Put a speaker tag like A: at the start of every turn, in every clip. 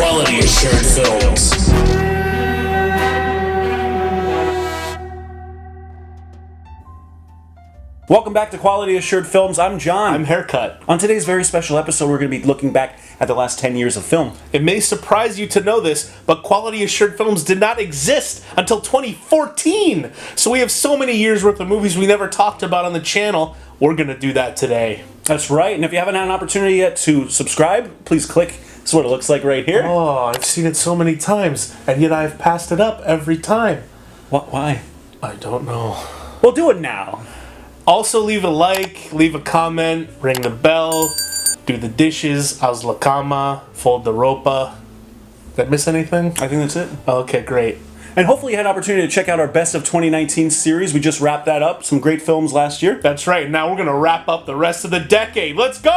A: Quality Assured Films.
B: Welcome back to Quality Assured Films. I'm John.
C: I'm Haircut.
B: On today's very special episode, we're going to be looking back at the last 10 years of film.
C: It may surprise you to know this, but Quality Assured Films did not exist until 2014. So we have so many years worth of movies we never talked about on the channel. We're going to do that today.
B: That's right. And if you haven't had an opportunity yet to subscribe, please click. That's what it looks like right here.
C: Oh, I've seen it so many times, and yet I've passed it up every time.
B: Why?
C: I don't know.
B: We'll do it now.
C: Also, leave a like, leave a comment, ring the bell, do the dishes, how's la cama, fold the ropa. Did I miss anything?
B: I think that's it.
C: Okay, great.
B: And hopefully you had an opportunity to check out our Best of 2019 series. We just wrapped that up. Some great films last year.
C: That's right. Now we're going to wrap up the rest of the decade. Let's go!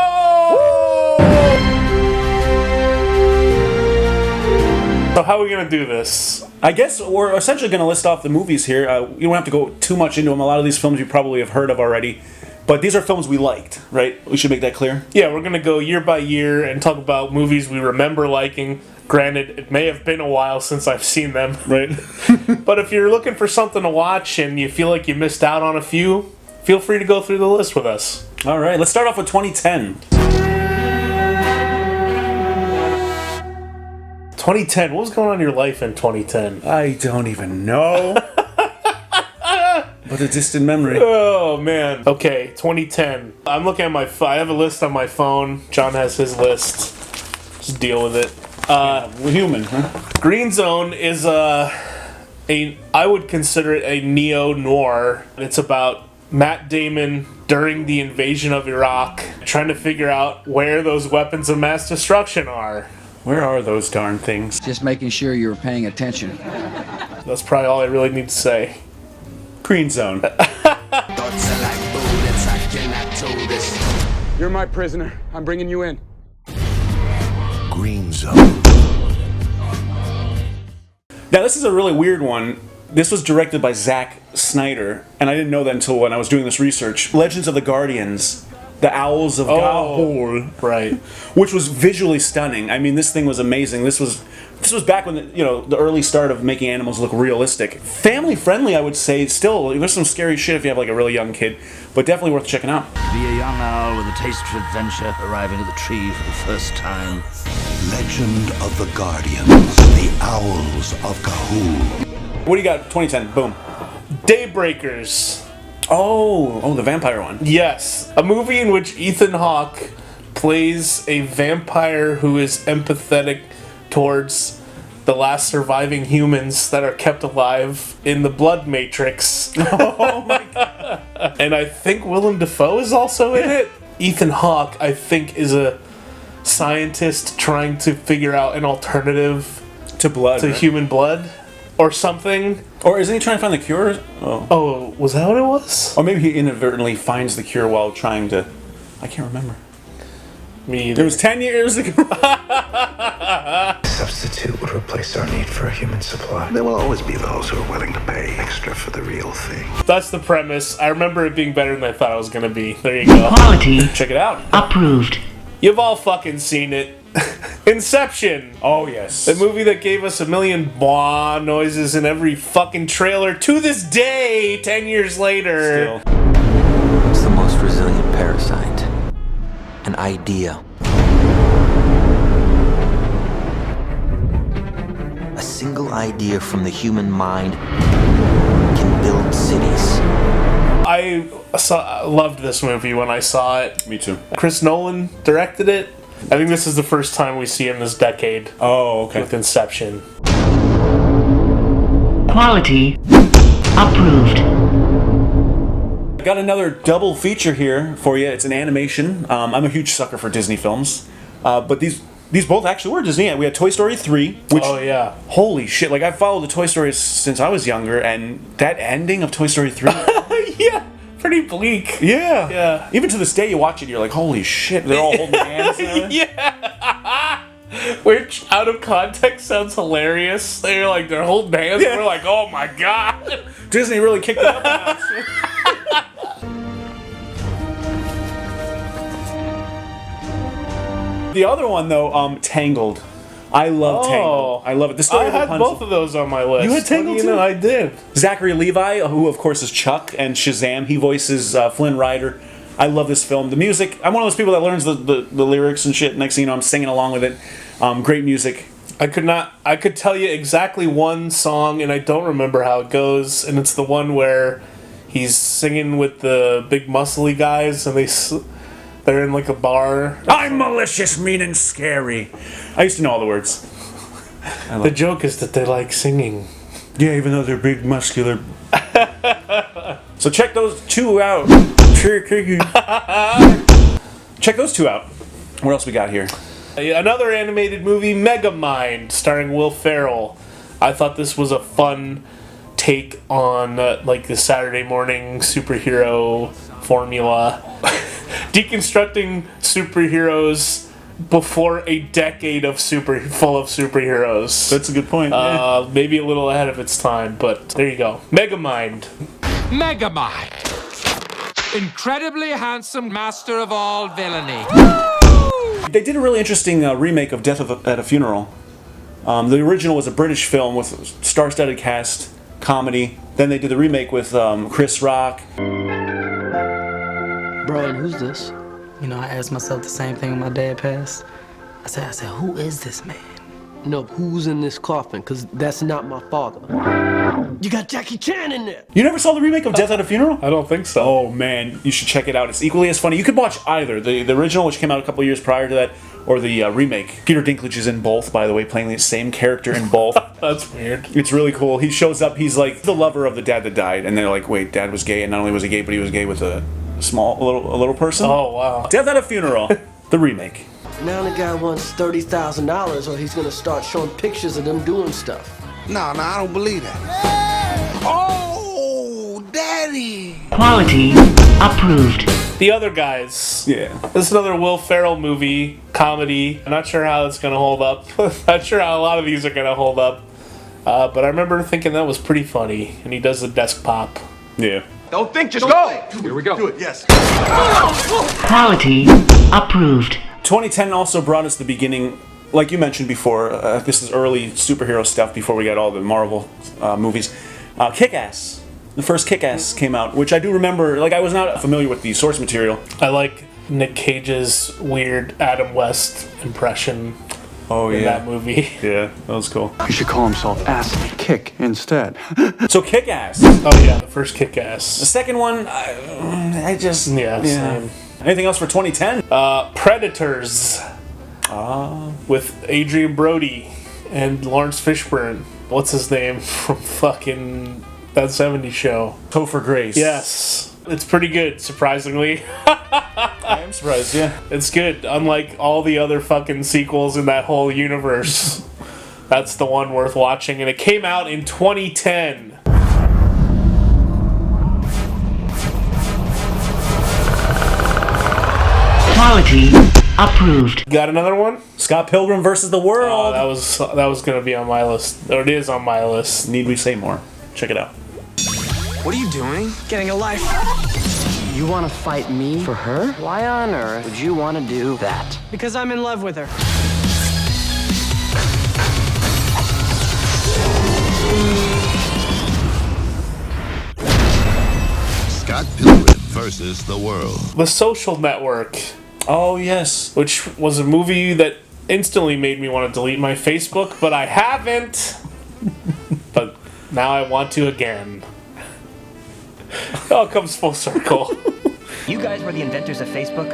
C: Woo! So how are we going to do this?
B: I guess we're essentially going to list off the movies here. You don't have to go too much into them. A lot of these films you probably have heard of already. But these are films we liked, right? We should make that clear.
C: Yeah, we're going to go year by year and talk about movies we remember liking. Granted, it may have been a while since I've seen them.
B: Right.
C: But if you're looking for something to watch and you feel like you missed out on a few, feel free to go through the list with us.
B: All right, let's start off with 2010.
C: 2010, what was going on in your life in 2010?
B: I don't even know. But a distant memory.
C: Oh, man. Okay, 2010. I'm looking at my phone. I have a list on my phone. John has his list. Just deal with it.
B: We're human, huh?
C: Green Zone is I would consider it a neo-noir. It's about Matt Damon during the invasion of Iraq, trying to figure out where those weapons of mass destruction are.
B: Where are those darn things?
D: Just making sure you were paying attention.
C: That's probably all I really need to say.
B: Green Zone.
E: You're my prisoner. I'm bringing you in.
A: Green Zone.
B: Now, this is a really weird one. This was directed by Zack Snyder, and I didn't know that until when I was doing this research. Legends of the Guardians. The Owls of Gahul,
C: right?
B: Which was visually stunning. I mean, this thing was amazing. This was back when the early start of making animals look realistic. Family friendly, I would say. Still, there's some scary shit if you have like a really young kid, but definitely worth checking out.
F: Be a young owl with a taste for adventure, arriving at the tree for the first time.
A: Legend of the Guardians. The Owls of Gahul.
B: What do you got? 2010. Boom.
C: Daybreakers.
B: Oh, the vampire one.
C: Yes, a movie in which Ethan Hawke plays a vampire who is empathetic towards the last surviving humans that are kept alive in the blood matrix.
B: Oh my god.
C: And I think Willem Dafoe is also in it. Ethan Hawke, I think, is a scientist trying to figure out an alternative
B: to blood,
C: to
B: right?
C: human blood or something.
B: Or isn't he trying to find the cure?
C: Oh, was that what it was?
B: Or maybe he inadvertently finds the cure while trying to... I can't remember.
C: Me either.
B: It was 10 years ago.
G: Substitute would replace our need for a human supply. There will always be those who are willing to pay extra for the real thing.
C: That's the premise. I remember it being better than I thought it was going to be. There you go.
H: Quality
B: Check it out.
H: approved.
C: You've all fucking seen it. Inception.
B: Oh, yes.
C: The movie that gave us a million blah noises in every fucking trailer to this day, 10 years later.
B: Still.
I: It's the most resilient parasite. An idea. A single idea from the human mind can build cities.
C: I loved this movie when I saw it.
B: Me too.
C: Chris Nolan directed it. I think this is the first time we see him this decade.
B: Oh, okay.
C: With Inception.
H: Quality approved.
B: Got another double feature here for you. It's an animation. I'm a huge sucker for Disney films. But these both actually were Disney. We had Toy Story 3, which...
C: Oh, yeah.
B: Holy shit. Like, I've followed the Toy Stories since I was younger, and that ending of Toy Story 3...
C: Yeah. Pretty bleak.
B: Yeah.
C: Yeah.
B: Even to this day, you watch it, you're like, holy shit, they're all holding hands.
C: Yeah. Which, out of context, sounds hilarious. They're holding hands, and we're like, oh my god.
B: Disney really kicked it up a notch. The other one, though, Tangled. I love Tangled. I love it. The story
C: I
B: of
C: had
B: Rapunzel.
C: both of those on my list.
B: You had Tangled too?
C: I did.
B: Zachary Levi, who of course is Chuck and Shazam, he voices Flynn Rider. I love this film. The music, I'm one of those people that learns the lyrics and shit. Next thing you know, I'm singing along with it. Great music.
C: I could tell you exactly one song, and I don't remember how it goes, and it's the one where he's singing with the big muscly guys, and they're in like a bar.
B: I'm malicious, mean, and scary. I used to know all the words.
C: The joke is that they like singing.
B: Yeah, even though they're big, muscular. So check those two out. Check those two out. What else we got here?
C: Another animated movie, Megamind, starring Will Ferrell. I thought this was a fun take on like the Saturday morning superhero formula. Deconstructing superheroes before a decade of full of superheroes.
B: That's a good point. Yeah.
C: Maybe a little ahead of its time, but there you go. Megamind.
J: Megamind. Incredibly handsome master of all villainy.
B: They did a really interesting remake of Death at a Funeral. The original was a British film with star-studded cast, comedy. Then they did the remake with Chris Rock.
K: Brian, who's this? You know, I asked myself the same thing when my dad passed. I said, who is this man?
L: No, who's in this coffin? Because that's not my father. You got Jackie Chan in there!
B: You never saw the remake of Death at a Funeral?
C: I don't think so.
B: Oh, man. You should check it out. It's equally as funny. You could watch either. The original, which came out a couple years prior to that, or the remake. Peter Dinklage is in both, by the way, playing the same character in both.
C: That's weird.
B: It's really cool. He shows up. He's like the lover of the dad that died. And they're like, wait, dad was gay. And not only was he gay, but he was gay with a little person.
C: Oh, wow.
B: Death at a Funeral. The remake.
L: Now the guy wants $30,000 or he's gonna start showing pictures of them doing stuff.
M: No, I don't believe that. Oh, Daddy!
H: Quality approved.
C: The Other Guys.
B: Yeah.
C: This is another Will Ferrell movie, comedy. I'm not sure how it's going to hold up. Not sure how a lot of these are going to hold up. But I remember thinking that was pretty funny. And he does the desk pop.
B: Yeah.
E: Don't think, just go!
M: Here we go.
E: Do it, yes.
H: Quality approved.
B: 2010 also brought us the beginning, like you mentioned before, this is early superhero stuff before we got all the Marvel movies. Kick-Ass. The first Kick-Ass came out, which I do remember, like I was not familiar with the source material.
C: I like Nick Cage's weird Adam West impression in that movie.
B: Yeah, that was cool.
E: He should call himself Ass Kick instead.
B: So Kick-Ass.
C: Oh yeah, the first Kick-Ass.
B: The second one, I just...
C: Yeah, same.
B: Anything else for 2010?
C: Predators. With Adrian Brody and Lawrence Fishburne. What's his name from fucking That 70s Show?
B: Topher Grace.
C: Yes. It's pretty good, surprisingly.
B: I am surprised, yeah.
C: It's good, unlike all the other fucking sequels in that whole universe. That's the one worth watching, and it came out in 2010.
H: Quality approved.
C: Got another one?
B: Scott Pilgrim versus the World.
C: Oh, that was gonna be on my list. Or it is on my list.
B: Need we say more? Check it out.
N: What are you doing? Getting a life.
K: You want to fight me for her? Why on earth would you want to do that?
N: Because I'm in love with her.
O: Scott Pilgrim versus the World.
C: The Social Network.
B: Oh, yes.
C: Which was a movie that instantly made me want to delete my Facebook, but I haven't. But now I want to again. It all comes full circle.
N: You guys were the inventors of Facebook?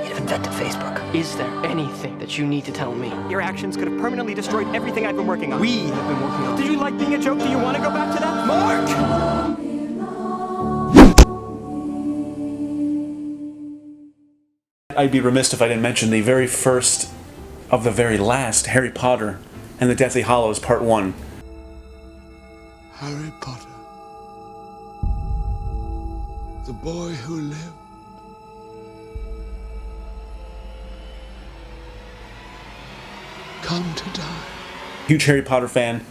N: You invented Facebook.
K: Is there anything that you need to tell me?
N: Your actions could have permanently destroyed everything I've been working on.
K: We have been working on.
N: Did you like being a joke? Do you want to go back to that? Mark!
B: I'd be remiss if I didn't mention the very first of the very last Harry Potter and the Deathly Hallows Part 1.
M: Harry Potter. The boy who lived. Come to die.
B: Huge Harry Potter fan.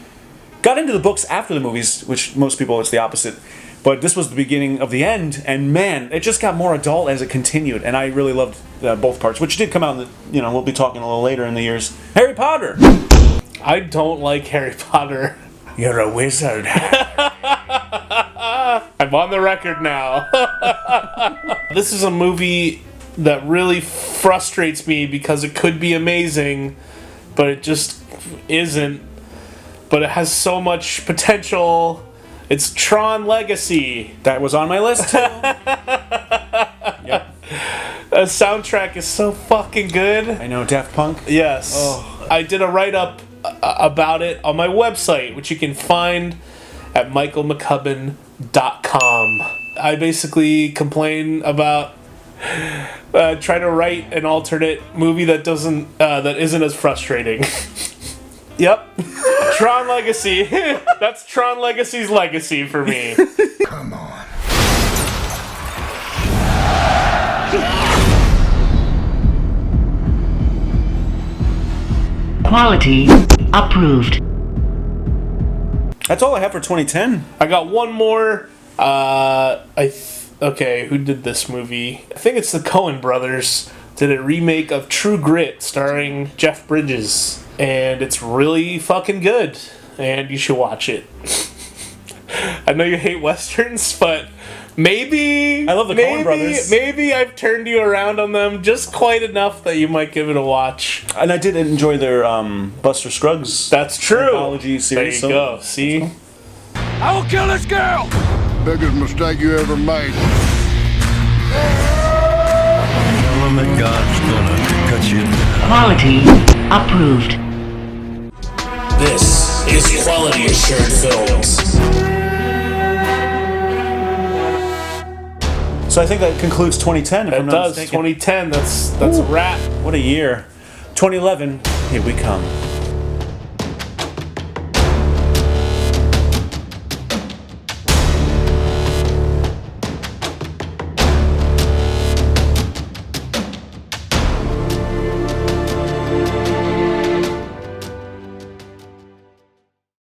B: Got into the books after the movies, which most people, it's the opposite. But this was the beginning of the end, and man, it just got more adult as it continued, and I really loved both parts, which did come out in the, we'll be talking a little later in the years. Harry Potter!
C: I don't like Harry Potter.
B: You're a wizard.
C: I'm on the record now. This is a movie that really frustrates me because it could be amazing, but it just isn't. But it has so much potential. It's Tron Legacy.
B: That was on my list too. Yep.
C: The soundtrack is so fucking good.
B: I know, Daft Punk.
C: Yes. Oh. I did a write-up about it on my website, which you can find at michaelmccubbin.com. I basically complain about trying to write an alternate movie that isn't as frustrating. Yep. Tron Legacy. That's Tron Legacy's legacy for me.
M: Come on.
H: Quality approved.
B: That's all I have for 2010.
C: I got one more. Okay, who did this movie? I think it's the Coen brothers. Did a remake of True Grit starring Jeff Bridges. And it's really fucking good. And you should watch it. I know you hate Westerns, but maybe...
B: I love the Coen brothers.
C: Maybe I've turned you around on them just quite enough that you might give it a watch.
B: And I did enjoy their Buster Scruggs.
C: That's true.
B: Anthology series.
C: There you go. See?
J: I will kill this girl!
O: Biggest mistake you ever made.
A: Tell him that God's gonna cut you down.
H: Quality approved.
P: This is Quality Assured Films.
B: So I think that concludes 2010. If
C: It
B: I'm not
C: does.
B: mistaken.
C: 2010. That's a wrap.
B: What a year. 2011. Here we come.